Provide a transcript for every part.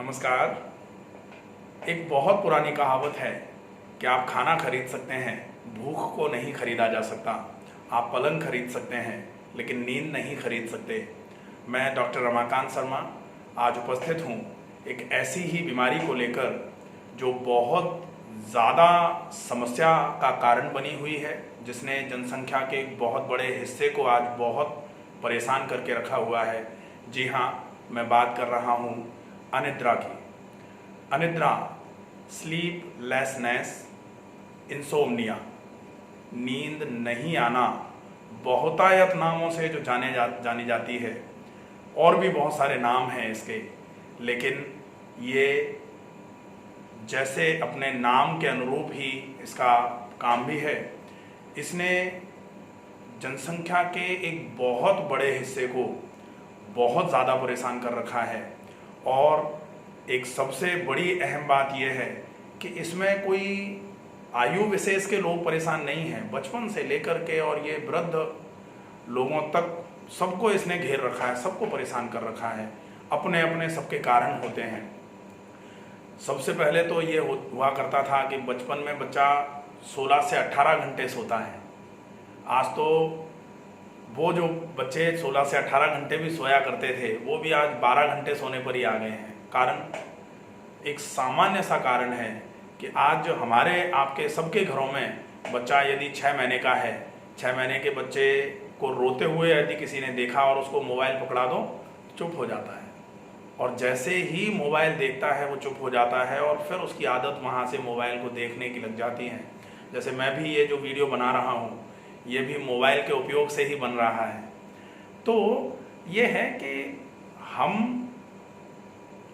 नमस्कार। एक बहुत पुरानी कहावत है कि आप खाना खरीद सकते हैं, भूख को नहीं खरीदा जा सकता। आप पलंग खरीद सकते हैं, लेकिन नींद नहीं खरीद सकते। मैं डॉक्टर रमाकांत शर्मा आज उपस्थित हूँ एक ऐसी ही बीमारी को लेकर जो बहुत ज़्यादा समस्या का कारण बनी हुई है, जिसने जनसंख्या के एक बहुत बड़े हिस्से को आज बहुत परेशान करके रखा हुआ है। जी हाँ, मैं बात कर रहा हूँ अनिद्रा की। अनिद्रा, स्लीपलेसनेस, इंसोम्निया, नींद नहीं आना, बहुतायत नामों से जो जानी जाती है। और भी बहुत सारे नाम हैं इसके, लेकिन ये जैसे अपने नाम के अनुरूप ही इसका काम भी है। इसने जनसंख्या के एक बहुत बड़े हिस्से को बहुत ज़्यादा परेशान कर रखा है। और एक सबसे बड़ी अहम बात यह है कि इसमें कोई आयु विशेष के लोग परेशान नहीं हैं। बचपन से लेकर के और ये वृद्ध लोगों तक सबको इसने घेर रखा है, सबको परेशान कर रखा है। अपने अपने सबके कारण होते हैं। सबसे पहले तो ये हुआ करता था कि बचपन में बच्चा 16 से 18 घंटे सोता है। आज तो वो जो बच्चे 16 से 18 घंटे भी सोया करते थे, वो भी आज 12 घंटे सोने पर ही आ गए हैं। कारण एक सामान्य सा कारण है कि आज जो हमारे आपके सबके घरों में बच्चा यदि 6 महीने का है, 6 महीने के बच्चे को रोते हुए यदि किसी ने देखा और उसको मोबाइल पकड़ा दो, चुप हो जाता है। और जैसे ही मोबाइल देखता है वो चुप हो जाता है और फिर उसकी आदत वहाँ से मोबाइल को देखने की लग जाती है। जैसे मैं भी ये जो वीडियो बना रहा हूँ, ये भी मोबाइल के उपयोग से ही बन रहा है। तो ये है कि हम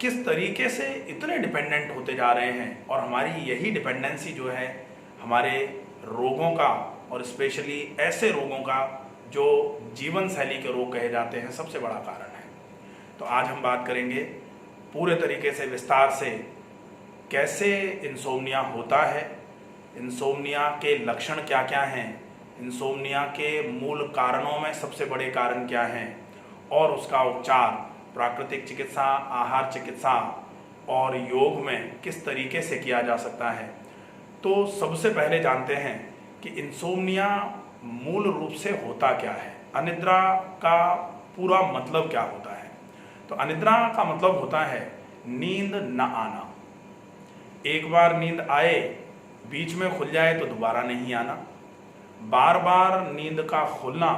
किस तरीके से इतने डिपेंडेंट होते जा रहे हैं, और हमारी यही डिपेंडेंसी जो है हमारे रोगों का, और स्पेशली ऐसे रोगों का जो जीवन शैली के रोग कहे जाते हैं, सबसे बड़ा कारण है। तो आज हम बात करेंगे पूरे तरीके से विस्तार से कैसे इंसोम्निया होता है, इंसोम्निया के लक्षण क्या क्या हैं, इंसोम्निया के मूल कारणों में सबसे बड़े कारण क्या हैं, और उसका उपचार प्राकृतिक चिकित्सा, आहार चिकित्सा और योग में किस तरीके से किया जा सकता है। तो सबसे पहले जानते हैं कि इंसोम्निया मूल रूप से होता क्या है, अनिद्रा का पूरा मतलब क्या होता है। तो अनिद्रा का मतलब होता है नींद न आना। एक बार नींद आए, बीच में खुल जाए तो दोबारा नहीं आना। बार बार नींद का खुलना,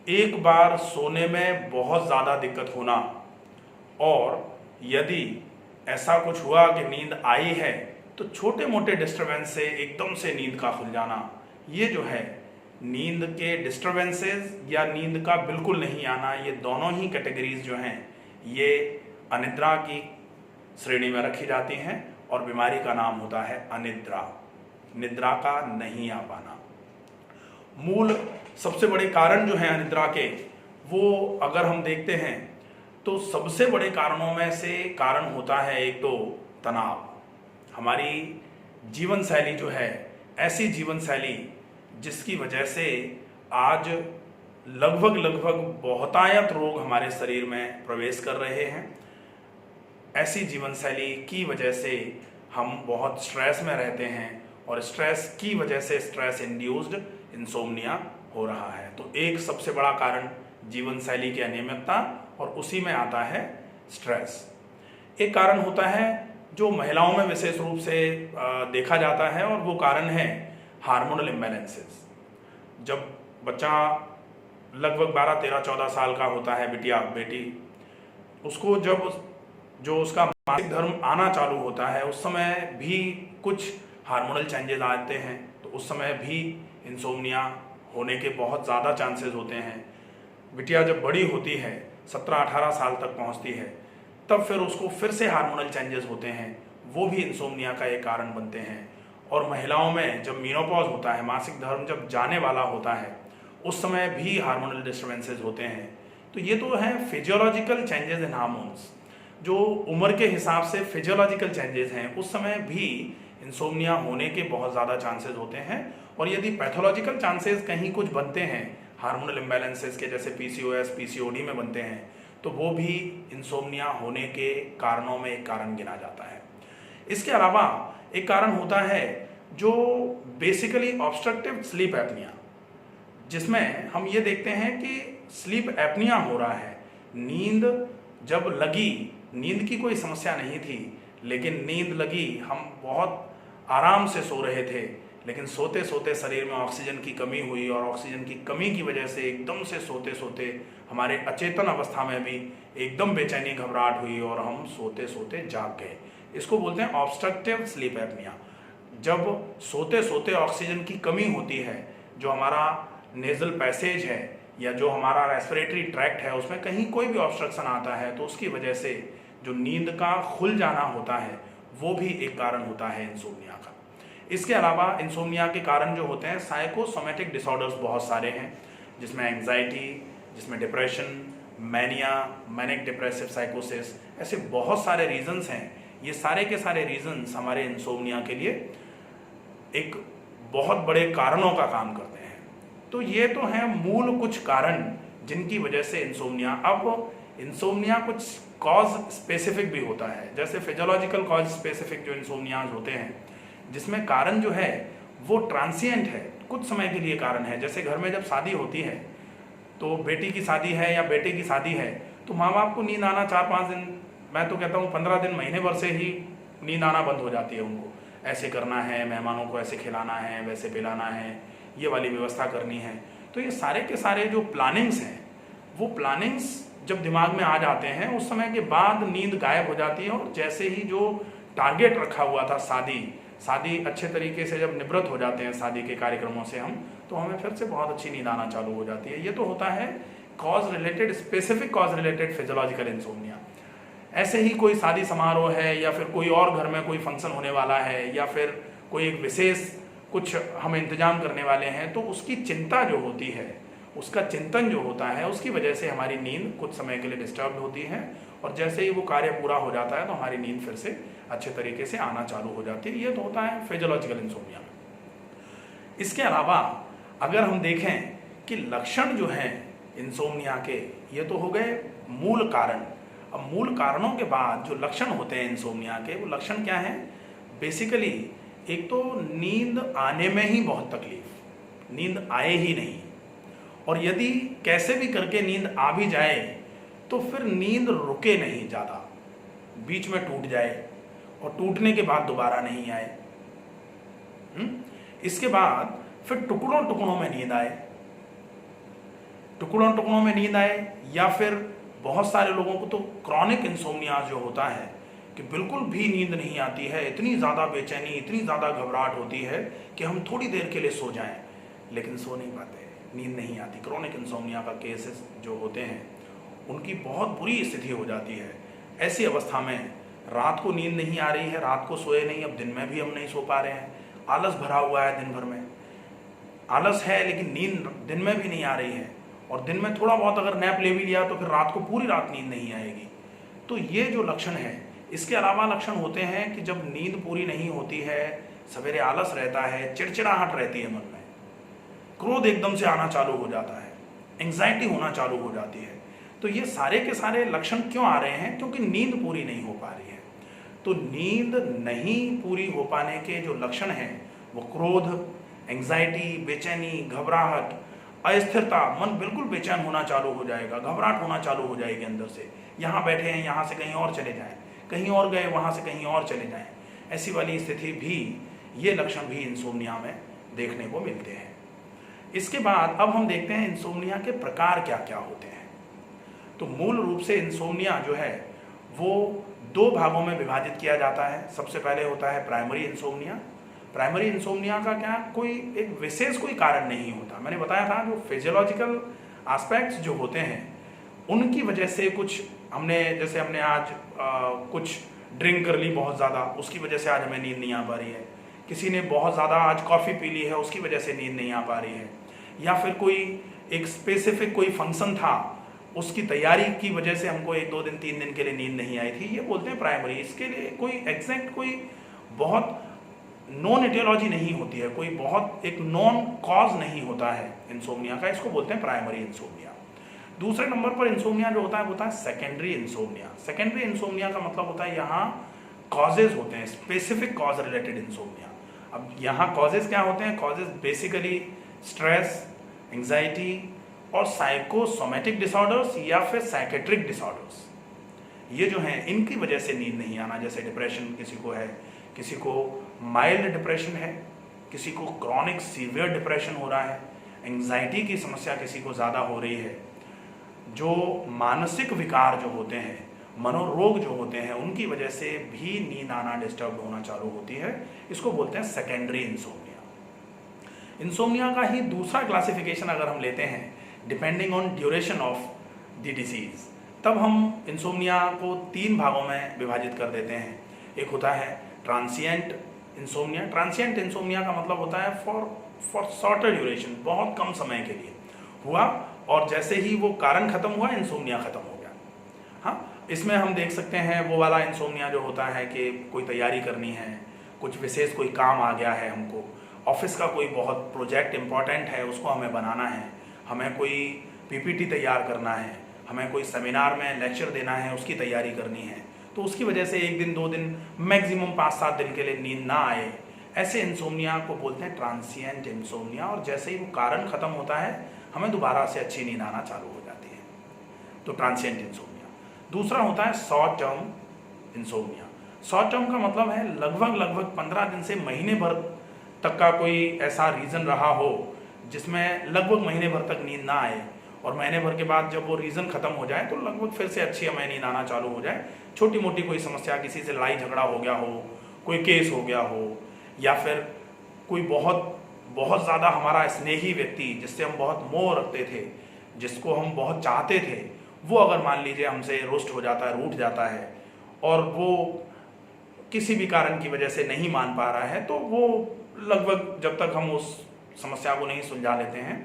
एक बार सोने में बहुत ज़्यादा दिक्कत होना, और यदि ऐसा कुछ हुआ कि नींद आई है तो छोटे मोटे डिस्टर्बेंस से एकदम से नींद का खुल जाना। ये जो है नींद के डिस्टर्बेंसेस या नींद का बिल्कुल नहीं आना, ये दोनों ही कैटेगरीज जो हैं ये अनिद्रा की श्रेणी में रखी जाती हैं, और बीमारी का नाम होता है अनिद्रा, निद्रा का नहीं आ पाना। मूल सबसे बड़े कारण जो हैं अनिद्रा के, वो अगर हम देखते हैं तो सबसे बड़े कारणों में से कारण होता है एक तो तनाव। हमारी जीवन शैली जो है, ऐसी जीवन शैली जिसकी वजह से आज लगभग बहुतायत रोग हमारे शरीर में प्रवेश कर रहे हैं। ऐसी जीवन शैली की वजह से हम बहुत स्ट्रेस में रहते हैं, और स्ट्रेस की वजह से स्ट्रेस इंड्यूस्ड इंसोम्निया हो रहा है। तो एक सबसे बड़ा कारण जीवन शैली की अनियमितता, और उसी में आता है स्ट्रेस। एक कारण होता है जो महिलाओं में विशेष रूप से देखा जाता है, और वो कारण है हार्मोनल इम्बैलेंसेस। जब बच्चा लगभग 12, 13, 14 साल का होता है, बिटिया बेटी, उसको जब जो उसका मासिक धर्म आना चालू होता है, उस समय भी कुछ हार्मोनल चेंजेस आते हैं, तो उस समय भी इंसोम्निया होने के बहुत ज़्यादा चांसेस होते हैं। बिटिया जब बड़ी होती है, 17-18 साल तक पहुंचती है, तब फिर उसको फिर से हार्मोनल चेंजेस होते हैं, वो भी इंसोम्निया का एक कारण बनते हैं। और महिलाओं में जब मेनोपॉज होता है, मासिक धर्म जब जाने वाला होता है, उस समय भी हार्मोनल डिस्टर्बेंसेस होते हैं। तो ये तो है फिजियोलॉजिकल चेंजेस इन हार्मोन्स, जो उम्र के हिसाब से फिजियोलॉजिकल चेंजेस हैं, उस समय भी इंसोम्निया होने के बहुत ज़्यादा चांसेस होते हैं। और यदि पैथोलॉजिकल चांसेस कहीं कुछ बनते हैं हार्मोनल इम्बैलेंसेस के, जैसे PCOS, PCOD में बनते हैं, तो वो भी इंसोम्निया होने के कारणों में एक कारण गिना जाता है। इसके अलावा एक कारण होता है जो बेसिकली ऑब्स्ट्रक्टिव स्लीप एपनिया, जिसमें हम ये देखते हैं कि स्लीप एपनिया हो रहा है। नींद जब लगी, नींद की कोई समस्या नहीं थी, लेकिन नींद लगी, हम बहुत आराम से सो रहे थे, लेकिन सोते सोते शरीर में ऑक्सीजन की कमी हुई और ऑक्सीजन की कमी की वजह से एकदम से सोते सोते हमारे अचेतन अवस्था में भी एकदम बेचैनी घबराहट हुई और हम सोते सोते जाग गए। इसको बोलते हैं ऑब्स्ट्रक्टिव स्लीप एपनिया। जब सोते सोते ऑक्सीजन की कमी होती है, जो हमारा नेजल पैसेज है या जो हमारा रेस्पिरेटरी ट्रैक्ट है, उसमें कहीं कोई भी ऑब्स्ट्रक्शन आता है, तो उसकी वजह से जो नींद का खुल जाना होता है वो भी एक कारण होता है इंसोम्निया का। इसके अलावा इंसोम्निया के कारण जो होते हैं साइकोसोमेटिक डिसऑर्डर्स बहुत सारे हैं, जिसमें एंग्जाइटी, जिसमें डिप्रेशन, मैनिया, मैनिक डिप्रेसिव साइकोसिस, ऐसे बहुत सारे रीजंस हैं। ये सारे के सारे रीजंस हमारे इंसोम्निया के लिए एक बहुत बड़े कारणों का काम करते हैं। तो ये तो हैं मूल कुछ कारण जिनकी वजह से इंसोम्निया। अब इंसोम्निया कुछ कॉज स्पेसिफिक भी होता है, जैसे फिजियोलॉजिकल कॉज स्पेसिफिक जो इंसोम्नियाज होते हैं, जिसमें कारण जो है वो ट्रांसिएंट है, कुछ समय के लिए कारण है। जैसे घर में जब शादी होती है, तो बेटी की शादी है या बेटे की शादी है, तो माँ बाप को नींद आना 4-5 दिन, मैं तो कहता हूँ 15 दिन, महीने भर से ही नींद आना बंद हो जाती है उनको। ऐसे करना है, मेहमानों को ऐसे खिलाना है, वैसे पिलाना है, ये वाली व्यवस्था करनी है। तो ये सारे के सारे जो प्लानिंग्स हैं, वो प्लानिंग्स जब दिमाग में आ जाते हैं, उस समय के बाद नींद गायब हो जाती है। और जैसे ही जो टारगेट रखा हुआ था, शादी अच्छे तरीके से जब निवृत्त हो जाते हैं शादी के कार्यक्रमों से हम, तो हमें फिर से बहुत अच्छी नींद आना चालू हो जाती है। ये तो होता है cause related, specific cause related physiological insomnia. ऐसे ही कोई शादी समारोह है या फिर कोई और घर में कोई फंक्शन होने वाला है या फिर कोई एक विशेष कुछ हम इंतजाम करने वाले हैं, तो उसकी चिंता जो होती है, उसका चिंतन जो होता है, उसकी वजह से हमारी नींद कुछ समय के लिए डिस्टर्ब होती है। और जैसे ही वो कार्य पूरा हो जाता है तो हमारी नींद फिर से अच्छे तरीके से आना चालू हो जाती है। ये तो होता है फिजियोलॉजिकल इंसोम्निया में। इसके अलावा अगर हम देखें कि लक्षण जो हैं इंसोम्निया के, ये तो हो गए मूल कारण। अब मूल कारणों के बाद जो लक्षण होते हैं इंसोम्निया के, वो लक्षण क्या हैं? बेसिकली एक तो नींद आने में ही बहुत तकलीफ, नींद आए ही नहीं, और यदि कैसे भी करके नींद आ भी जाए तो फिर नींद रुके नहीं ज़्यादा, बीच में टूट जाए और टूटने के बाद दोबारा नहीं आए। इसके बाद फिर टुकड़ों टुकड़ों में नींद आए, टुकड़ों टुकड़ों में नींद आए, या फिर बहुत सारे लोगों को तो क्रॉनिक इंसोम्निया जो होता है कि बिल्कुल भी नींद नहीं आती है, इतनी ज़्यादा बेचैनी, इतनी ज़्यादा घबराहट होती है कि हम थोड़ी देर के लिए सो जाएं, लेकिन सो नहीं पाते, नींद नहीं आती। क्रॉनिक इंसोम्निया का केसेस जो होते हैं उनकी बहुत बुरी स्थिति हो जाती है। ऐसी अवस्था में रात को नींद नहीं आ रही है, रात को सोए नहीं, अब दिन में भी हम नहीं सो पा रहे हैं, आलस भरा हुआ है, दिन भर में आलस है, लेकिन नींद दिन में भी नहीं आ रही है, और दिन में थोड़ा बहुत अगर नैप ले भी लिया तो फिर रात को पूरी रात नींद नहीं आएगी। तो ये जो लक्षण है। इसके अलावा लक्षण होते हैं कि जब नींद पूरी नहीं होती है, सवेरे आलस रहता है, चिड़चिड़ाहट रहती है मन में, क्रोध एकदम से आना चालू हो जाता है, एंग्जाइटी होना चालू हो जाती है। तो ये सारे के सारे लक्षण क्यों आ रहे हैं? क्योंकि नींद पूरी नहीं हो पा रही है। तो नींद नहीं पूरी हो पाने के जो लक्षण हैं वो क्रोध, एंग्जाइटी, बेचैनी, घबराहट, अस्थिरता, मन बिल्कुल बेचैन होना चालू हो जाएगा, घबराहट होना चालू हो जाएगी अंदर से, यहाँ बैठे हैं यहाँ से कहीं और चले जाएं, कहीं और गए वहाँ से कहीं और चले जाएं, ऐसी वाली स्थिति भी, ये लक्षण भी इंसोम्निया में देखने को मिलते हैं। इसके बाद अब हम देखते हैं इंसोम्निया के प्रकार क्या क्या होते हैं। तो मूल रूप से इंसोम्निया जो है वो 2 भागों में विभाजित किया जाता है। सबसे पहले होता है प्राइमरी इंसोम्निया। प्राइमरी इंसोम्निया का क्या, कोई एक विशेष कोई कारण नहीं होता। मैंने बताया था जो फिजियोलॉजिकल एस्पेक्ट्स जो होते हैं उनकी वजह से कुछ जैसे हमने आज कुछ ड्रिंक कर ली बहुत ज़्यादा, उसकी वजह से आज हमें नींद नहीं आ पा रही है। किसी ने बहुत ज़्यादा आज कॉफ़ी पी ली है, उसकी वजह से नींद नहीं आ पा रही है। या फिर कोई एक स्पेसिफिक कोई फंक्शन था, उसकी तैयारी की वजह से हमको 1-2 दिन 3 दिन के लिए नींद नहीं आई थी, ये बोलते हैं प्राइमरी। इसके लिए कोई एग्जैक्ट कोई बहुत नॉन एटियोलॉजी नहीं होती है, कोई बहुत एक नॉन कॉज नहीं होता है इंसोम्निया का, इसको बोलते हैं प्राइमरी इंसोम्निया। दूसरे नंबर पर इंसोम्निया जो होता है वो होता है सेकेंडरी इंसोम्निया। सेकेंडरी इंसोम्निया का मतलब होता है यहाँ कॉजेज होते हैं, स्पेसिफिक कॉज रिलेटेड इंसोम्निया। अब यहाँ कॉजेज क्या होते हैं? कॉजेज बेसिकली स्ट्रेस, एंजाइटी और साइकोसोमेटिक डिसऑर्डर्स या फिर साइकेट्रिक डिसऑर्डर्स, ये जो हैं इनकी वजह से नींद नहीं आना। जैसे डिप्रेशन किसी को है, किसी को माइल्ड डिप्रेशन है, किसी को क्रॉनिक सीवियर डिप्रेशन हो रहा है, एंजाइटी की समस्या किसी को ज़्यादा हो रही है, जो मानसिक विकार जो होते हैं, मनोरोग जो होते हैं, उनकी वजह से भी नींद आना, डिस्टर्ब होना चालू होती है। इसको बोलते हैं सेकेंडरी इंसोम्निया। इंसोम्निया का ही दूसरा क्लासिफिकेशन अगर हम लेते हैं depending on duration of the disease, तब हम इंसोम्निया को 3 भागों में विभाजित कर देते हैं। एक होता है ट्रांसिएंट इंसोम्निया। ट्रांसिएंट इंसोम्निया का मतलब होता है फॉर शॉर्टर ड्यूरेशन, बहुत कम समय के लिए हुआ और जैसे ही वो कारण खत्म हुआ इंसोम्निया खत्म हो गया। हाँ, इसमें हम देख सकते हैं वो वाला इंसोम्निया जो होता है कि कोई तैयारी करनी है, कुछ विशेष कोई काम आ गया है, हमको ऑफिस का कोई बहुत प्रोजेक्ट इंपॉर्टेंट है, उसको हमें बनाना है, हमें कोई पीपीटी तैयार करना है, हमें कोई सेमिनार में लेक्चर देना है, उसकी तैयारी करनी है, तो उसकी वजह से 1 दिन 2 दिन मैक्सिमम 5-7 दिन के लिए नींद ना आए, ऐसे इंसोम्निया को बोलते हैं ट्रांसिएंट इंसोम्निया। और जैसे ही वो कारण खत्म होता है हमें दोबारा से अच्छी नींद आना चालू हो जाती है, तो ट्रांसिएंट इंसोम्निया। दूसरा होता है short term insomnia. Short term का मतलब है लगभग 15 दिन से महीने भर तक का कोई ऐसा रीज़न रहा हो जिसमें लगभग महीने भर तक नींद ना आए, और महीने भर के बाद जब वो रीज़न खत्म हो जाए तो लगभग फिर से अच्छी हमें नींद आना चालू हो जाए। छोटी मोटी कोई समस्या, किसी से लड़ाई झगड़ा हो गया हो, कोई केस हो गया हो, या फिर कोई बहुत ज़्यादा हमारा स्नेही व्यक्ति जिससे हम बहुत मोह रखते थे, जिसको हम बहुत चाहते थे, वो अगर मान लीजिए हमसे रोस्ट हो जाता है, रूठ जाता है, और वो किसी भी कारण की वजह से नहीं मान पा रहा है, तो वो लगभग जब तक हम उस समस्या को नहीं सुलझा लेते हैं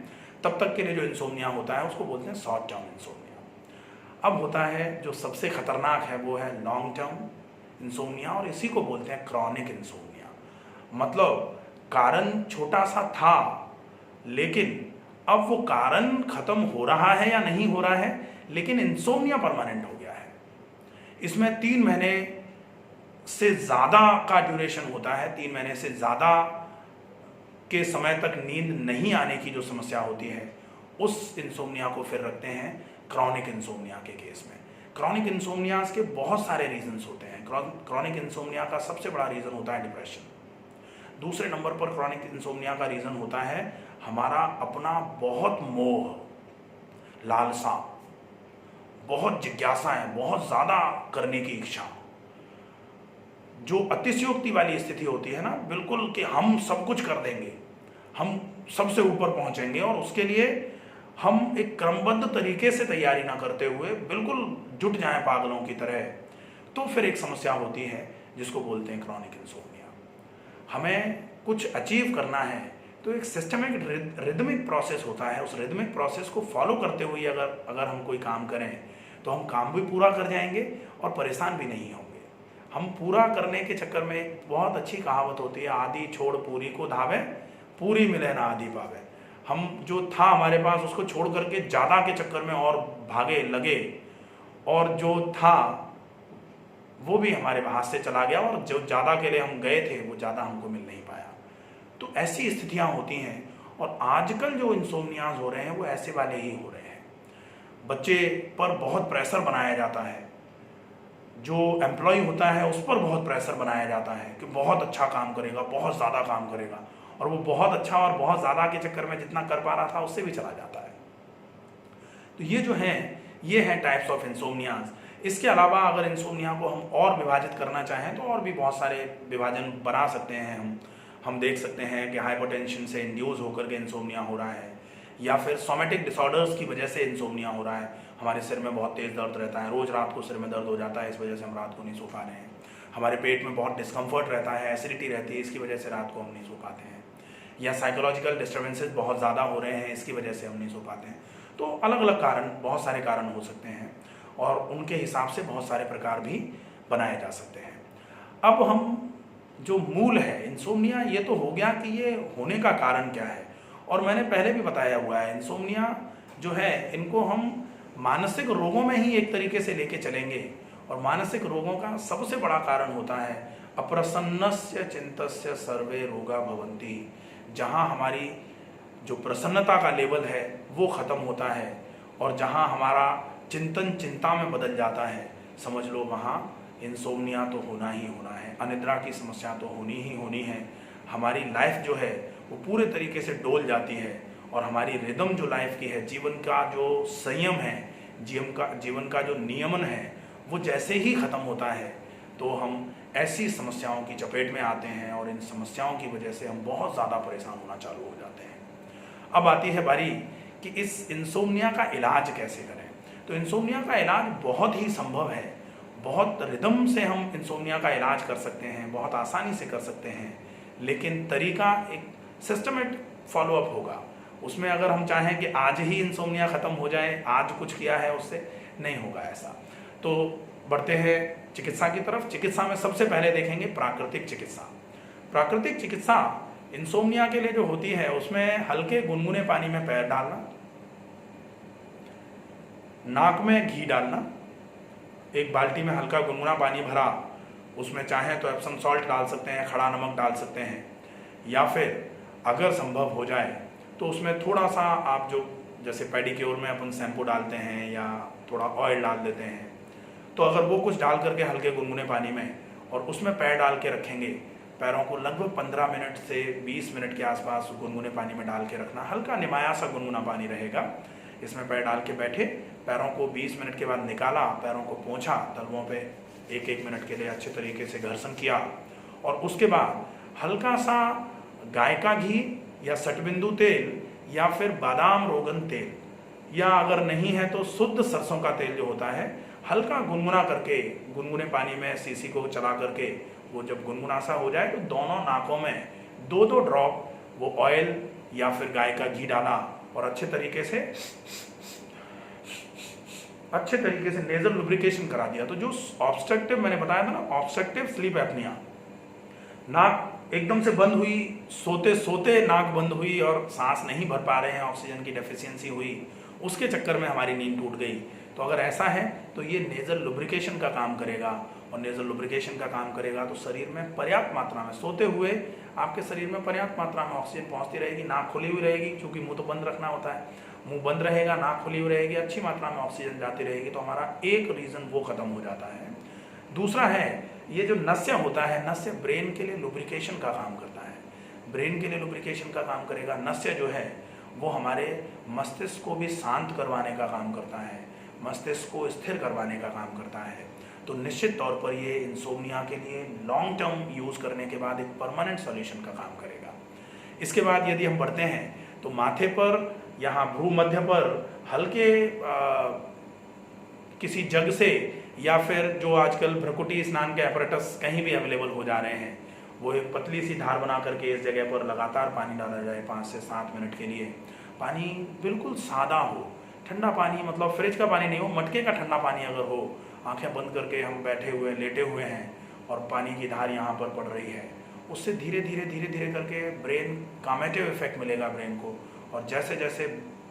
तब तक के लिए जो इंसोम्निया होता है उसको बोलते हैं शॉर्ट टर्म इंसोम्निया। अब होता है जो सबसे खतरनाक है वो है लॉन्ग टर्म इंसोम्निया, और इसी को बोलते हैं क्रॉनिक इंसोम्निया। मतलब कारण छोटा सा था लेकिन अब वो कारण खत्म हो रहा है या नहीं हो रहा है, लेकिन इंसोम्निया परमानेंट हो गया है। इसमें 3 महीने से ज़्यादा का ड्यूरेशन होता है, 3 महीने से ज़्यादा के समय तक नींद नहीं आने की जो समस्या होती है, उस इंसोम्निया को फिर रखते हैं क्रॉनिक इंसोम्निया के केस में। क्रॉनिक इंसोम्नियाज के बहुत सारे रीजंस होते हैं। क्रॉनिक इंसोम्निया का सबसे बड़ा रीज़न होता है डिप्रेशन। दूसरे नंबर पर क्रॉनिक इंसोम्निया का रीज़न होता है हमारा अपना बहुत मोह, लालसा, बहुत जिज्ञासाएं, बहुत ज़्यादा करने की इच्छा, जो अतिशयोक्ति वाली स्थिति होती है ना, बिल्कुल कि हम सब कुछ कर देंगे, हम सबसे ऊपर पहुंचेंगे, और उसके लिए हम एक क्रमबद्ध तरीके से तैयारी ना करते हुए बिल्कुल जुट जाएं पागलों की तरह, तो फिर एक समस्या होती है जिसको बोलते हैं क्रॉनिक इंसोम्निया। हमें कुछ अचीव करना है तो एक सिस्टमिक रिदमिक प्रोसेस होता है, उस रिदमिक प्रोसेस को फॉलो करते हुए अगर हम कोई काम करें तो हम काम भी पूरा कर जाएंगे और परेशान भी नहीं होंगे। हम पूरा करने के चक्कर में एक बहुत अच्छी कहावत होती है, आदि छोड़ पूरी को धावे, पूरी मिले ना आदि पावे। हम जो था हमारे पास उसको छोड़ करके ज़्यादा के चक्कर में और भागे लगे, और जो था वो भी हमारे हाथ से चला गया, और जो ज़्यादा के लिए हम गए थे वो ज़्यादा हमको मिल नहीं पाया। तो ऐसी स्थितियाँ होती हैं, और आजकल जो इंसोम्नियाज हो रहे हैं वो ऐसे वाले ही हो रहे हैं। बच्चे पर बहुत प्रेशर बनाया जाता है, जो एम्प्लॉय होता है उस पर बहुत प्रेशर बनाया जाता है कि बहुत अच्छा काम करेगा, बहुत ज़्यादा काम करेगा, और वो बहुत अच्छा और बहुत ज़्यादा के चक्कर में जितना कर पा रहा था उससे भी चला जाता है। तो ये जो हैं, ये हैं टाइप्स ऑफ इंसोम्नियाज। इसके अलावा अगर इंसोम्निया को हम और विभाजित करना चाहें तो और भी बहुत सारे विभाजन बना सकते हैं। हम देख सकते हैं कि हाइपरटेंशन से इंड्यूस होकर के इंसोम्निया हो रहा है, या फिर सोमेटिक डिसऑर्डर्स की वजह से इंसोम्निया हो रहा है। हमारे सिर में बहुत तेज़ दर्द रहता है, रोज़ रात को सिर में दर्द हो जाता है, इस वजह से हम रात को नहीं सो पा रहे हैं। हमारे पेट में बहुत डिस्कम्फर्ट रहता है, एसिडिटी रहती है, इसकी वजह से रात को हम नहीं सो पाते हैं। या साइकोलॉजिकल डिस्टर्बेंसेस बहुत ज़्यादा हो रहे हैं, इसकी वजह से हम नहीं सो पाते हैं। तो अलग अलग कारण, बहुत सारे कारण हो सकते हैं, और उनके हिसाब से बहुत सारे प्रकार भी बनाए जा सकते हैं। अब हम जो मूल है इंसोम्निया, ये तो हो गया कि ये होने का कारण क्या है, और मैंने पहले भी बताया हुआ है इंसोम्निया जो है इनको हम मानसिक रोगों में ही एक तरीके से लेके चलेंगे। और मानसिक रोगों का सबसे बड़ा कारण होता है अप्रसन्नस्य चिंतस्य सर्वे रोगा भवन्ति। जहाँ हमारी जो प्रसन्नता का लेवल है वो ख़त्म होता है और जहाँ हमारा चिंतन चिंता में बदल जाता है, समझ लो वहाँ इंसोम्निया तो होना ही होना है, अनिद्रा की समस्या तो होनी ही होनी है। हमारी लाइफ जो है वो पूरे तरीके से डोल जाती है और हमारी रिदम जो लाइफ की है, जीवन का जो संयम है, जीवन का जो नियमन है, वो जैसे ही ख़त्म होता है तो हम ऐसी समस्याओं की चपेट में आते हैं और इन समस्याओं की वजह से हम बहुत ज़्यादा परेशान होना चालू हो जाते हैं। अब आती है बारी कि इस इंसोम्निया का इलाज कैसे करें। तो इंसोम्निया का इलाज बहुत ही संभव है, बहुत रिदम से हम इंसोम्निया का इलाज कर सकते हैं, बहुत आसानी से कर सकते हैं, लेकिन तरीका एक सिस्टमेटिक फॉलोअप होगा। उसमें अगर हम चाहें कि आज ही इंसोम्निया ख़त्म हो जाए, आज कुछ किया है उससे नहीं होगा ऐसा। तो बढ़ते हैं चिकित्सा की तरफ। चिकित्सा में सबसे पहले देखेंगे प्राकृतिक चिकित्सा। प्राकृतिक चिकित्सा इंसोम्निया के लिए जो होती है उसमें हल्के गुनगुने पानी में पैर डालना, नाक में घी डालना, एक बाल्टी में हल्का गुनगुना पानी भरा, उसमें चाहें तो एप्सम सॉल्ट डाल सकते हैं, खड़ा नमक डाल सकते हैं, या फिर अगर संभव हो जाए तो उसमें थोड़ा सा आप जो जैसे पेडिक्योर में अपन शैम्पू डालते हैं या थोड़ा ऑयल डाल देते हैं, तो अगर वो कुछ डाल करके हल्के गुनगुने पानी में और उसमें पैर डाल के रखेंगे, पैरों को लगभग 15 मिनट से 20 मिनट के आसपास गुनगुने पानी में डाल के रखना, हल्का निमाया सा गुनगुना पानी रहेगा, इसमें पैर डाल के बैठे, पैरों को 20 मिनट के बाद निकाला, पैरों को पोंछा, तलवों पे 1-1 मिनट के लिए अच्छे तरीके से घर्षण किया और उसके बाद हल्का सा गाय का घी या सटबिंदु तेल या फिर बादाम रोगन तेल, या अगर नहीं है तो शुद्ध सरसों का तेल जो होता है, हल्का गुनगुना करके गुनगुने पानी में सीसी को चला करके वो जब गुनगुना सा हो जाए तो दोनों नाकों में 2-2 ड्रॉप वो ऑयल या फिर गाय का घी डाला और अच्छे तरीके से नेजल लुब्रिकेशन करा दिया। तो जो ऑब्स्ट्रक्टिव मैंने बताया था ना, ऑब्स्ट्रक्टिव स्लीप एपनिया, नाक एकदम से बंद हुई, सोते सोते नाक बंद हुई और सांस नहीं भर पा रहे हैं, ऑक्सीजन की डेफिशिएंसी हुई, उसके चक्कर में हमारी नींद टूट गई, तो अगर ऐसा है तो ये नेजल लुब्रिकेशन का काम करेगा। और नेजल लुब्रिकेशन का काम करेगा तो शरीर में पर्याप्त मात्रा में, सोते हुए आपके शरीर में पर्याप्त मात्रा में ऑक्सीजन पहुंचती रहेगी, नाक खुली हुई रहेगी, क्योंकि मुंह तो बंद रखना होता है, मुंह बंद रहेगा, नाक खुली हुई रहेगी, अच्छी मात्रा में ऑक्सीजन जाती रहेगी, तो हमारा एक रीज़न वो खत्म हो जाता है। दूसरा है ये जो नस्य होता है, नस्य ब्रेन के लिए लुब्रिकेशन का काम करता है, ब्रेन के लिए लुब्रिकेशन का काम करेगा। नस्य जो है वो हमारे मस्तिष्क को भी शांत करवाने का काम करता है, मस्तिष्क को स्थिर करवाने का काम करता है। तो निश्चित तौर पर ये इंसोम्निया के लिए लॉन्ग टर्म यूज़ करने के बाद एक परमानेंट सॉल्यूशन का काम करेगा। इसके बाद यदि हम बढ़ते हैं तो माथे पर, यहाँ भ्रू मध्य पर हल्के किसी जग से या फिर जो आजकल भ्रकुटी स्नान के एपरेटस कहीं भी अवेलेबल हो जा रहे हैं, वो एक पतली सी धार बना करके इस जगह पर लगातार पानी डाला जाए 5 से 7 मिनट के लिए। पानी बिल्कुल सादा हो, ठंडा पानी, मतलब फ्रिज का पानी नहीं हो, मटके का ठंडा पानी अगर हो, आंखें बंद करके हम बैठे हुए लेटे हुए हैं और पानी की धार यहाँ पर पड़ रही है, उससे धीरे धीरे करके ब्रेन कामेटिव इफेक्ट मिलेगा ब्रेन को, और जैसे जैसे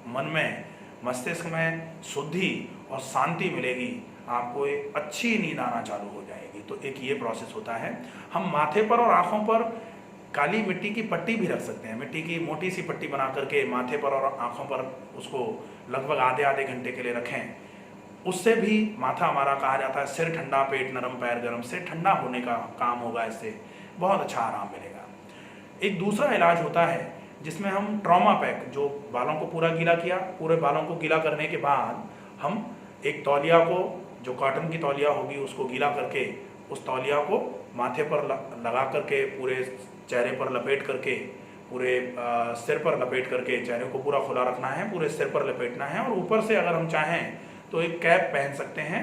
मन में, मस्तिष्क में शुद्धि और शांति मिलेगी, आपको एक अच्छी नींद आना चालू हो जाएगी। तो एक ये प्रोसेस होता है। हम माथे पर और आँखों पर काली मिट्टी की पट्टी भी रख सकते हैं, मिट्टी की मोटी सी पट्टी बना करके माथे पर और आँखों पर उसको लगभग आधे घंटे के लिए रखें, उससे भी माथा हमारा, कहा जाता है सिर ठंडा पेट नरम पैर गरम, सिर ठंडा होने का काम होगा, इससे बहुत अच्छा आराम मिलेगा। एक दूसरा इलाज होता है जिसमें हम ट्रॉमा पैक, जो बालों को पूरा गीला किया, पूरे बालों को गीला करने के बाद हम एक तौलिया को, जो कॉटन की तौलिया होगी, उसको गीला करके उस तौलिया को माथे पर लगा करके, पूरे चेहरे पर लपेट करके, पूरे सिर पर लपेट करके, चेहरे को पूरा खुला रखना है, पूरे सिर पर लपेटना है, और ऊपर से अगर हम चाहें तो एक कैप पहन सकते हैं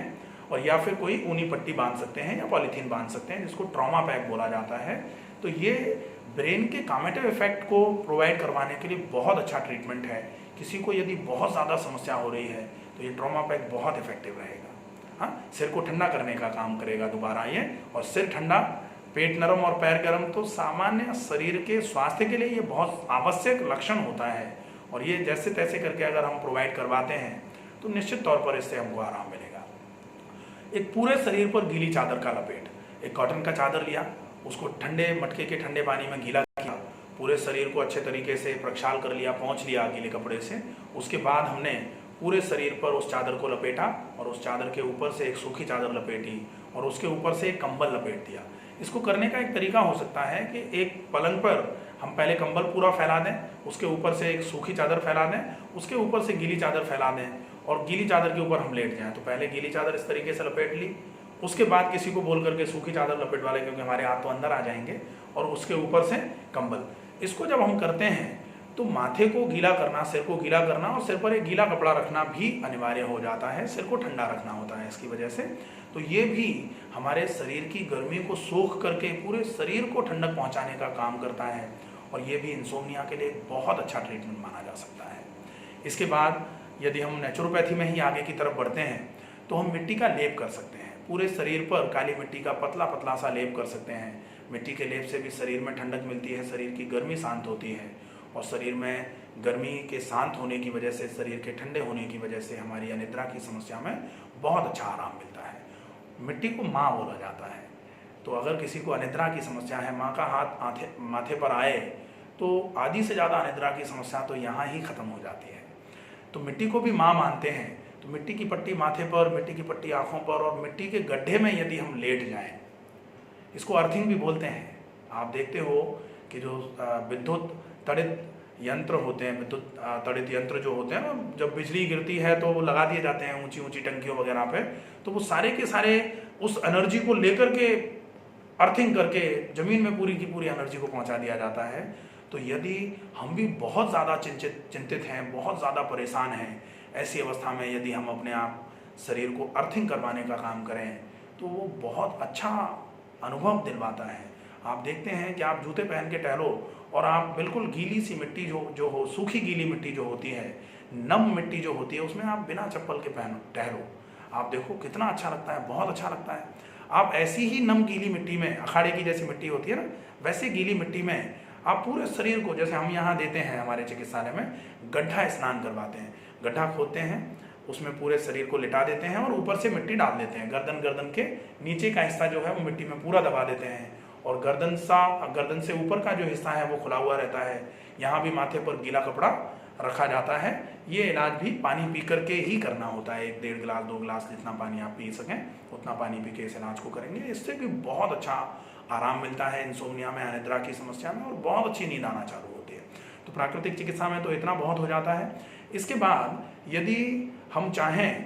और या फिर कोई ऊनी पट्टी बांध सकते हैं या पॉलीथीन बांध सकते हैं, जिसको ट्रॉमा पैक बोला जाता है। तो ये ब्रेन के कामेटिव इफेक्ट को प्रोवाइड करवाने के लिए बहुत अच्छा ट्रीटमेंट है। किसी को यदि बहुत ज़्यादा समस्या हो रही है तो ये ट्रॉमा पैक बहुत इफेक्टिव रहेगा। हाँ, सिर को ठंडा करने का काम करेगा दोबारा ये, और सिर ठंडा पेट नरम और पैर गर्म, तो सामान्य शरीर के स्वास्थ्य के लिए ये बहुत आवश्यक लक्षण होता है। और ये जैसे तैसे करके अगर हम प्रोवाइड करवाते हैं तो निश्चित तौर पर इससे हमको आराम मिलेगा। एक पूरे शरीर पर गीली चादर का लपेट, एक कॉटन का चादर लिया, उसको ठंडे मटके के ठंडे पानी में गीला किया, पूरे शरीर को अच्छे तरीके से प्रक्षाल कर लिया, पोंछ लिया गीले कपड़े से। उसके बाद हमने पूरे शरीर पर उस चादर को लपेटा और उस चादर के ऊपर से एक सूखी चादर लपेटी और उसके ऊपर से एक कंबल लपेट दिया। इसको करने का एक तरीका हो सकता है कि एक पलंग पर हम पहले कंबल पूरा फैला दें, उसके ऊपर से एक सूखी चादर फैला दें, उसके ऊपर से गीली चादर फैला दें और गीली चादर के ऊपर हम लेट जाएं। तो पहले गीली चादर इस तरीके से लपेट ली, उसके बाद किसी को बोल करके सूखी चादर लपेटवा लें, क्योंकि हमारे हाथ तो अंदर आ जाएंगे, और उसके ऊपर से कंबल। इसको जब हम करते हैं तो माथे को गीला करना, सिर को गीला करना और सिर पर एक गीला कपड़ा रखना भी अनिवार्य हो जाता है। सिर को ठंडा रखना होता है इसकी वजह से। तो ये भी हमारे शरीर की गर्मी को सोख करके पूरे शरीर को ठंडक पहुंचाने का काम करता है और ये भी इंसोम्निया के लिए बहुत अच्छा ट्रीटमेंट माना जा सकता है। इसके बाद यदि हम नेचुरोपैथी में ही आगे की तरफ बढ़ते हैं तो हम मिट्टी का लेप कर सकते हैं। पूरे शरीर पर काली मिट्टी का पतला पतला सा लेप कर सकते हैं। मिट्टी के लेप से भी शरीर में ठंडक मिलती है, शरीर की गर्मी शांत होती है और शरीर में गर्मी के शांत होने की वजह से, शरीर के ठंडे होने की वजह से हमारी अनिद्रा की समस्या में बहुत अच्छा आराम मिलता है। मिट्टी को माँ बोला जाता है, तो अगर किसी को अनिद्रा की समस्या है, माँ का हाथ माथे पर आए तो आधी से ज़्यादा अनिद्रा की समस्या तो यहाँ ही ख़त्म हो जाती है। तो मिट्टी को भी माँ मानते हैं, तो मिट्टी की पट्टी माथे पर, मिट्टी की पट्टी आँखों पर और मिट्टी के गड्ढे में यदि हम लेट जाएं, इसको अर्थिंग भी बोलते हैं। आप देखते हो कि जो विद्युत तड़ित यंत्र होते हैं, विद्युत तड़ित यंत्र जो होते हैं ना, जब बिजली गिरती है तो वो लगा दिए जाते हैं ऊंची ऊंची टंकियों वगैरह पे, तो वो सारे के सारे उस एनर्जी को लेकर के अर्थिंग करके ज़मीन में पूरी की पूरी एनर्जी को पहुंचा दिया जाता है। तो यदि हम भी बहुत ज़्यादा चिंतित हैं, बहुत ज़्यादा परेशान हैं, ऐसी अवस्था में यदि हम अपने आप शरीर को अर्थिंग करवाने का काम करें तो वो बहुत अच्छा अनुभव दिलवाता है। आप देखते हैं कि आप जूते पहन के टहलो और आप बिल्कुल गीली सी मिट्टी जो हो, सूखी गीली मिट्टी जो होती है, नम मिट्टी जो होती है, उसमें आप बिना चप्पल के टहलो, आप देखो कितना अच्छा लगता है, बहुत अच्छा लगता है। आप ऐसी ही नम गीली मिट्टी में, अखाड़े की जैसी मिट्टी होती है ना, वैसे गीली मिट्टी में आप पूरे शरीर को, जैसे हम यहाँ देते हैं हमारे चिकित्सालय में, गड्ढा स्नान करवाते हैं। गड्ढा खोदते हैं, उसमें पूरे शरीर को लिटा देते हैं और ऊपर से मिट्टी डाल देते हैं। गर्दन के नीचे का हिस्सा जो है वो मिट्टी में पूरा दबा देते हैं और गर्दन से ऊपर का जो हिस्सा है वो खुला हुआ रहता है। यहाँ भी माथे पर गीला कपड़ा रखा जाता है। ये इलाज भी पानी पी करके ही करना होता है। 1-1.5 गिलास 2 गिलास जितना पानी आप पी सकें उतना पानी पी के इस इलाज को करेंगे। इससे भी बहुत अच्छा आराम मिलता है इंसोम्निया में, अनिद्रा की समस्या में, और बहुत अच्छी नींद आना चालू होती है। तो प्राकृतिक चिकित्सा में तो इतना बहुत हो जाता है। इसके बाद यदि हम चाहें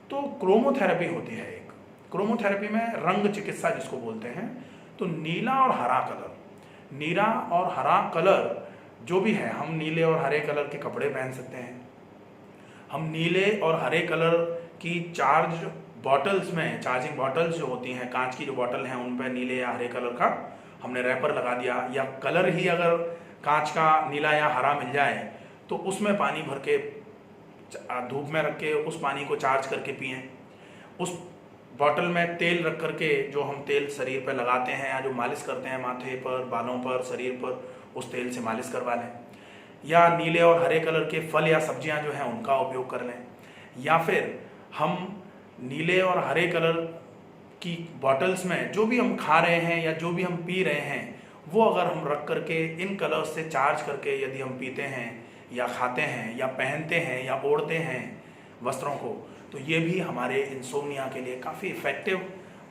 तो क्रोमोथेरेपी होती है एक। क्रोमोथेरेपी में रंग चिकित्सा जिसको बोलते हैं, तो नीला और हरा कलर जो भी है, हम नीले और हरे कलर के कपड़े पहन सकते हैं। हम नीले और हरे कलर की चार्जिंग बॉटल्स जो होती हैं, कांच की जो बॉटल हैं, उन पर नीले या हरे कलर का हमने रैपर लगा दिया, या कलर ही अगर कांच का नीला या हरा मिल जाए तो उसमें पानी भर के धूप में रख के उस पानी को चार्ज करके पिएं। उस बॉटल में तेल रख करके, जो हम तेल शरीर पर लगाते हैं या जो मालिश करते हैं माथे पर, बालों पर, शरीर पर, उस तेल से मालिश करवा लें। या नीले और हरे कलर के फल या सब्जियां जो हैं उनका उपयोग कर लें। या फिर हम नीले और हरे कलर की बॉटल्स में जो भी हम खा रहे हैं या जो भी हम पी रहे हैं, वो अगर हम रख करके इन कलर्स से चार्ज करके यदि हम पीते हैं या खाते हैं या पहनते हैं या ओढ़ते हैं वस्त्रों को, तो ये भी हमारे इंसोम्निया के लिए काफ़ी इफ़ेक्टिव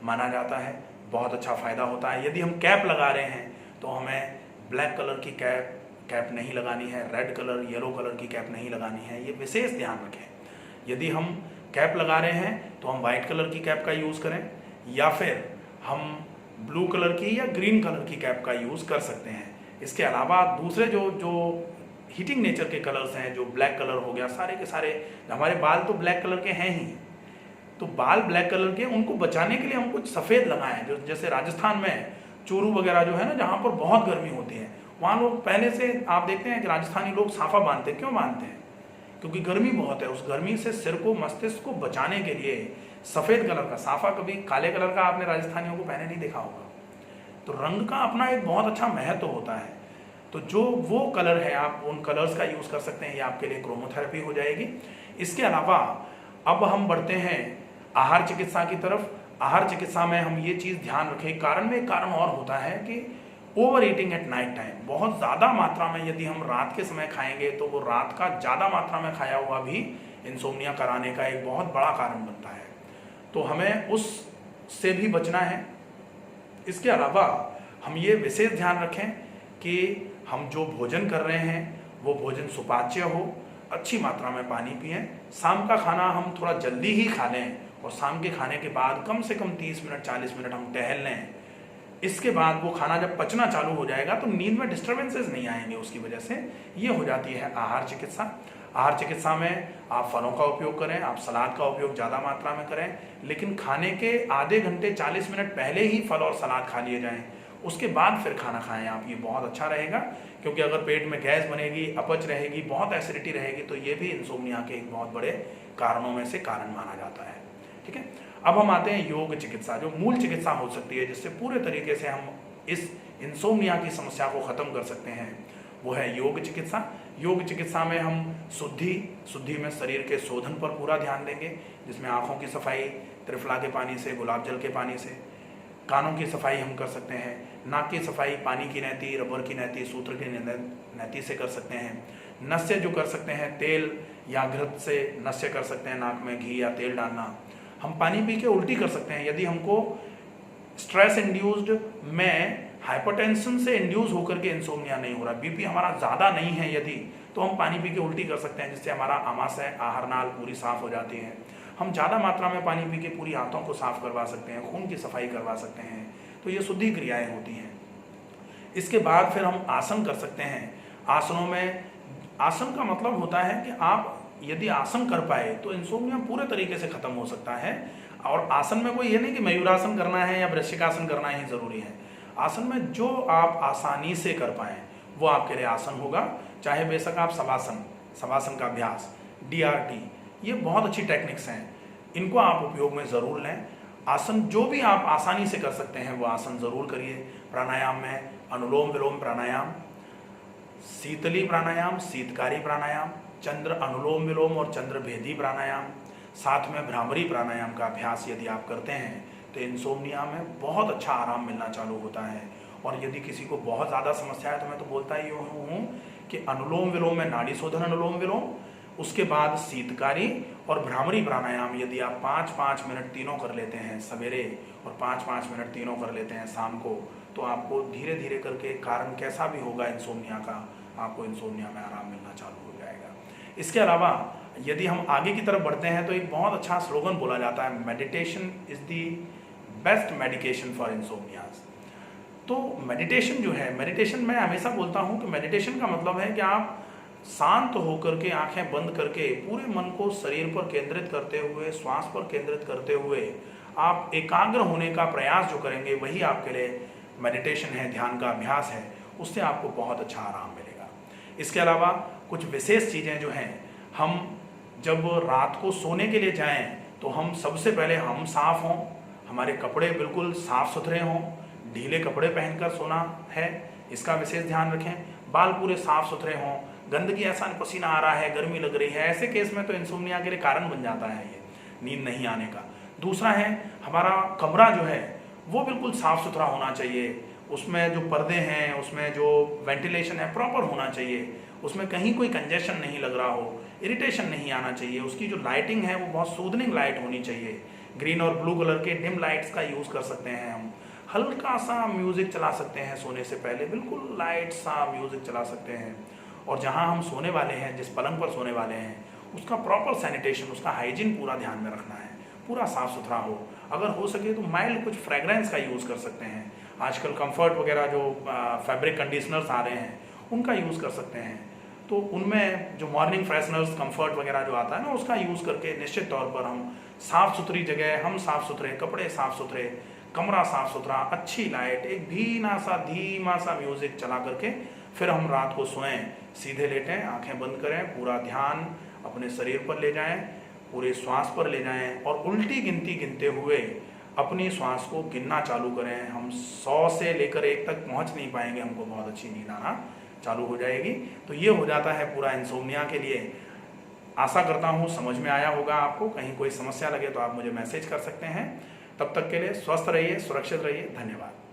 माना जाता है। बहुत अच्छा फ़ायदा होता है। यदि हम कैप लगा रहे हैं तो हमें ब्लैक कलर की कैप नहीं लगानी है, रेड कलर, येलो कलर की कैप नहीं लगानी है, ये विशेष ध्यान रखें। यदि हम कैप लगा रहे हैं तो हम वाइट कलर की कैप का यूज़ करें, या फिर हम ब्लू कलर की या ग्रीन कलर की कैप का यूज़ कर सकते हैं। इसके अलावा दूसरे जो हीटिंग नेचर के कलर्स हैं, जो ब्लैक कलर हो गया, सारे के सारे, हमारे बाल तो ब्लैक कलर के हैं ही, तो बाल ब्लैक कलर के, उनको बचाने के लिए हम कुछ सफ़ेद लगाएं। जो जैसे राजस्थान में चूरू वगैरह जो है ना, जहाँ पर बहुत गर्मी होती है, वहाँ लोग पहले से आप देखते हैं कि राजस्थानी लोग साफा बांधते हैं। क्यों बांधते हैं? क्योंकि गर्मी बहुत है। उस गर्मी से सिर को, मस्तिष्क को बचाने के लिए सफ़ेद कलर का साफा, कभी काले कलर का आपने राजस्थानियों को पहने नहीं देखा होगा। तो रंग का अपना एक बहुत अच्छा महत्व होता है। तो जो वो कलर है, आप उन कलर्स का यूज़ कर सकते हैं, ये आपके लिए क्रोमोथेरेपी हो जाएगी। इसके अलावा अब हम बढ़ते हैं आहार चिकित्सा की तरफ। आहार चिकित्सा में हम ये चीज़ ध्यान रखें, कारण में एक कारण और होता है कि over eating at night time. बहुत ज़्यादा मात्रा में यदि हम रात के समय खाएंगे तो वो रात का ज़्यादा मात्रा में खाया हुआ भी इंसोम्निया कराने का एक बहुत बड़ा कारण बनता है, तो हमें उससे भी बचना है। इसके अलावा हम ये विशेष ध्यान रखें कि हम जो भोजन कर रहे हैं वो भोजन सुपाच्य हो, अच्छी मात्रा में पानी पिएं, शाम का खाना हम थोड़ा जल्दी ही खा लें और शाम के खाने के बाद कम से कम 30 मिनट 40 मिनट हम टहल लें। इसके बाद वो खाना जब पचना चालू हो जाएगा तो नींद में डिस्टर्बेंसेस नहीं आएंगे, उसकी वजह से ये हो जाती है आहार चिकित्सा। आहार चिकित्सा में आप फलों का उपयोग करें, आप सलाद का उपयोग ज़्यादा मात्रा में करें, लेकिन खाने के आधे घंटे 40 मिनट पहले ही फल और सलाद खा लिए जाएं, उसके बाद फिर खाना खाएं आप। ये बहुत अच्छा रहेगा, क्योंकि अगर पेट में गैस बनेगी, अपच रहेगी, बहुत एसिडिटी रहेगी, तो ये भी इंसोम्निया के एक बहुत बड़े कारणों में से कारण माना जाता है। ठीक है, अब हम आते हैं योग चिकित्सा, जो मूल चिकित्सा हो सकती है जिससे पूरे तरीके से हम इस इंसोम्निया की समस्या को खत्म कर सकते हैं, वो है योग चिकित्सा। योग चिकित्सा में हम शुद्धि में शरीर के शोधन पर पूरा ध्यान देंगे, जिसमें आँखों की सफाई त्रिफला के पानी से, गुलाब जल के पानी से, कानों की सफाई हम कर सकते हैं, नाक की सफाई पानी की नहती, रबर की नहती, सूत्र की नहती से कर सकते हैं। नस्य जो कर सकते हैं तेल या घृत से नस्य कर सकते हैं, नाक में घी या तेल डालना। हम पानी पी के उल्टी कर सकते हैं यदि हमको स्ट्रेस इंड्यूस्ड में हाइपरटेंशन से इंड्यूस होकर के इंसोम्निया नहीं हो रहा, बीपी हमारा ज़्यादा नहीं है यदि, तो हम पानी पी के उल्टी कर सकते हैं, जिससे हमारा आमाशय आहार नाल पूरी साफ हो जाती है। हम ज़्यादा मात्रा में पानी पी के पूरी आंतों को साफ करवा सकते हैं, खून की सफाई करवा सकते हैं, तो ये शुद्धि क्रियाएं होती हैं। इसके बाद फिर हम आसन कर सकते हैं। आसनों में, आसन का मतलब होता है कि आप यदि आसन कर पाए तो इंसोम्निया पूरे तरीके से खत्म हो सकता है। और आसन में कोई ये नहीं कि मयूरासन करना है या वृश्चिकासन करना ही ज़रूरी है। आसन में जो आप आसानी से कर पाएँ वो आपके लिए आसन होगा, चाहे बेशक आप शवासन का अभ्यास, DRT, ये बहुत अच्छी टेक्निक्स हैं, इनको आप उपयोग में ज़रूर लें। आसन जो भी आप आसानी से कर सकते हैं वो आसन ज़रूर करिए। प्राणायाम में अनुलोम विलोम प्राणायाम, शीतली प्राणायाम, शीतकारी प्राणायाम, चंद्र अनुलोम विलोम और चंद्र भेदी प्राणायाम, साथ में भ्रामरी प्राणायाम का अभ्यास यदि आप करते हैं तो इंसोम्निया में बहुत अच्छा आराम मिलना चालू होता है। और यदि किसी को बहुत ज़्यादा समस्या है तो मैं तो बोलता ही हूँ कि अनुलोम विलोम में नाड़ी शोधन अनुलोम विलोम, उसके बाद शीतकारी और भ्रामरी प्राणायाम यदि आप 5-5 मिनट तीनों कर लेते हैं सवेरे और 5-5 मिनट तीनों कर लेते हैं शाम को, तो आपको धीरे धीरे करके, कारण कैसा भी होगा इंसोम्निया का, आपको इंसोम्निया में आराम मिलना चालू हो जाएगा। इसके अलावा यदि हम आगे की तरफ बढ़ते हैं तो एक बहुत अच्छा स्लोगन बोला जाता है, meditation is the best medication for insomnias. तो मेडिटेशन जो है, मेडिटेशन मैं हमेशा बोलता हूँ कि मेडिटेशन का मतलब है कि आप शांत होकर के, आंखें बंद करके, पूरे मन को शरीर पर केंद्रित करते हुए, श्वास पर केंद्रित करते हुए आप एकाग्र होने का प्रयास जो करेंगे वही आपके लिए मेडिटेशन है, ध्यान का अभ्यास है। उससे आपको बहुत अच्छा आराम मिलेगा। इसके अलावा कुछ विशेष चीज़ें जो हैं, हम जब रात को सोने के लिए जाएं तो हम सबसे पहले हम साफ हों, हमारे कपड़े बिल्कुल साफ सुथरे हों, ढीले कपड़े पहनकर सोना है, इसका विशेष ध्यान रखें। बाल पूरे साफ सुथरे हों, गंदगी, ऐसा पसीना आ रहा है, गर्मी लग रही है, ऐसे केस में तो इंसोम्निया के लिए कारण बन जाता है ये नींद नहीं आने का। दूसरा है, हमारा कमरा जो है वो बिल्कुल साफ सुथरा होना चाहिए, उसमें जो पर्दे हैं, उसमें जो वेंटिलेशन है प्रॉपर होना चाहिए, उसमें कहीं कोई कंजेशन नहीं लग रहा हो, इरिटेशन नहीं आना चाहिए, उसकी जो लाइटिंग है वो बहुत सूदनिंग लाइट होनी चाहिए। ग्रीन और ब्लू कलर के डिम लाइट्स का यूज़ कर सकते हैं हम। हल्का सा म्यूज़िक चला सकते हैं सोने से पहले, बिल्कुल लाइट सा म्यूज़िक चला सकते हैं। और जहाँ हम सोने वाले हैं, जिस पलंग पर सोने वाले हैं, उसका प्रॉपर सैनिटेशन, उसका हाइजीन पूरा ध्यान में रखना है, पूरा साफ़ सुथरा हो। अगर हो सके तो माइल्ड कुछ फ्रेगरेंस का यूज़ कर सकते हैं। आजकल कंफर्ट वगैरह जो फैब्रिक कंडीशनर्स आ रहे हैं उनका यूज़ कर सकते हैं। तो उनमें जो मॉर्निंग फ्रेशनर्स, कंफर्ट वगैरह जो आता है ना, उसका यूज़ करके निश्चित तौर पर हम साफ़ सुथरी जगह, हम साफ़ सुथरे कपड़े, साफ़ सुथरे कमरा, साफ़ सुथरा, अच्छी लाइट, एक धीमा सा म्यूज़िक चला करके फिर हम रात को सोएं, सीधे लेटें, आंखें बंद करें, पूरा ध्यान अपने शरीर पर ले जाएं, पूरे श्वास पर ले जाएं और उल्टी गिनती गिनते हुए अपनी श्वास को गिनना चालू करें। हम 100 से लेकर 1 तक पहुंच नहीं पाएंगे, हमको बहुत अच्छी नींद आना चालू हो जाएगी। तो ये हो जाता है पूरा इंसोम्निया के लिए आशा करता हूँ समझ में आया होगा आपको। कहीं कोई समस्या लगे तो आप मुझे मैसेज कर सकते हैं। तब तक के लिए स्वस्थ रहिए, सुरक्षित रहिए। धन्यवाद।